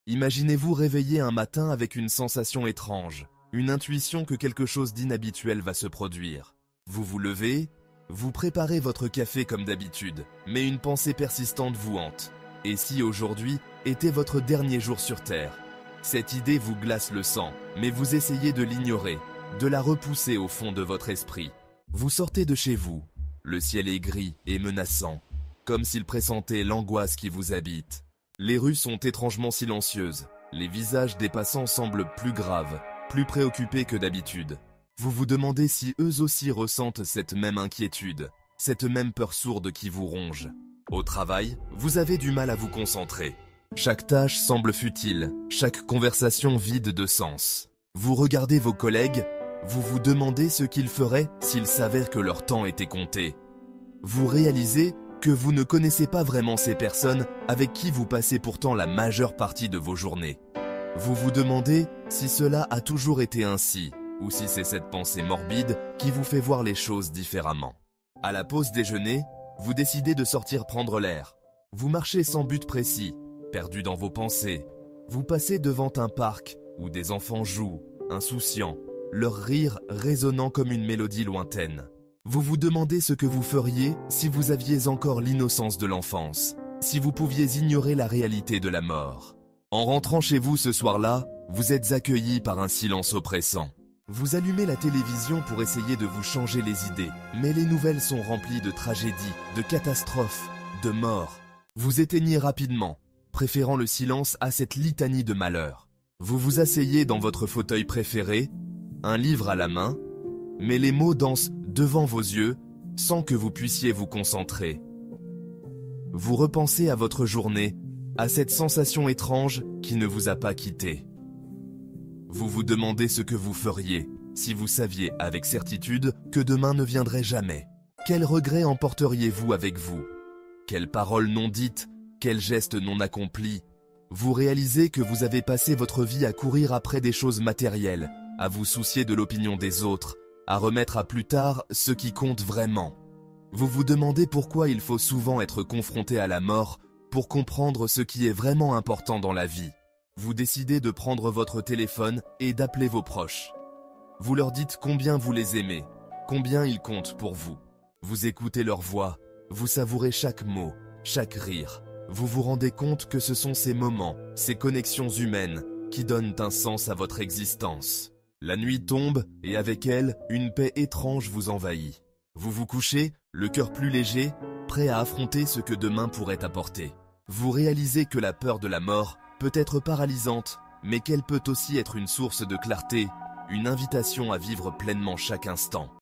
Imaginez-vous réveiller un matin avec une sensation étrange, une intuition que quelque chose d'inhabituel va se produire. Vous vous levez, vous préparez votre café comme d'habitude, mais une pensée persistante vous hante. Et si aujourd'hui était votre dernier jour sur Terre? Cette idée vous glace le sang, mais vous essayez de l'ignorer, de la repousser au fond de votre esprit. Vous sortez de chez vous, le ciel est gris et menaçant, comme s'il pressentait l'angoisse qui vous habite. Les rues sont étrangement silencieuses, les visages des passants semblent plus graves, plus préoccupés que d'habitude. Vous vous demandez si eux aussi ressentent cette même inquiétude, cette même peur sourde qui vous ronge. Au travail, vous avez du mal à vous concentrer. Chaque tâche semble futile, chaque conversation vide de sens. Vous regardez vos collègues, vous vous demandez ce qu'ils feraient s'il s'avère que leur temps était compté. Vous réalisez que vous ne connaissez pas vraiment ces personnes avec qui vous passez pourtant la majeure partie de vos journées. Vous vous demandez si cela a toujours été ainsi, ou si c'est cette pensée morbide qui vous fait voir les choses différemment. À la pause déjeuner, vous décidez de sortir prendre l'air. Vous marchez sans but précis, perdu dans vos pensées. Vous passez devant un parc où des enfants jouent, insouciants, leur rire résonnant comme une mélodie lointaine. Vous vous demandez ce que vous feriez si vous aviez encore l'innocence de l'enfance, si vous pouviez ignorer la réalité de la mort. En rentrant chez vous ce soir-là, vous êtes accueilli par un silence oppressant. Vous allumez la télévision pour essayer de vous changer les idées, mais les nouvelles sont remplies de tragédies, de catastrophes, de morts. Vous éteignez rapidement, préférant le silence à cette litanie de malheur. Vous vous asseyez dans votre fauteuil préféré, un livre à la main, mais les mots dansent devant vos yeux sans que vous puissiez vous concentrer. Vous repensez à votre journée, à cette sensation étrange qui ne vous a pas quitté. Vous vous demandez ce que vous feriez si vous saviez avec certitude que demain ne viendrait jamais. Quels regrets emporteriez-vous avec vous? Quelles paroles non dites, quels gestes non accomplis? Vous réalisez que vous avez passé votre vie à courir après des choses matérielles, à vous soucier de l'opinion des autres, à remettre à plus tard ce qui compte vraiment. Vous vous demandez pourquoi il faut souvent être confronté à la mort pour comprendre ce qui est vraiment important dans la vie. Vous décidez de prendre votre téléphone et d'appeler vos proches. Vous leur dites combien vous les aimez, combien ils comptent pour vous. Vous écoutez leur voix, vous savourez chaque mot, chaque rire. Vous vous rendez compte que ce sont ces moments, ces connexions humaines qui donnent un sens à votre existence. La nuit tombe et avec elle, une paix étrange vous envahit. Vous vous couchez, le cœur plus léger, prêt à affronter ce que demain pourrait apporter. Vous réalisez que la peur de la mort peut être paralysante, mais qu'elle peut aussi être une source de clarté, une invitation à vivre pleinement chaque instant.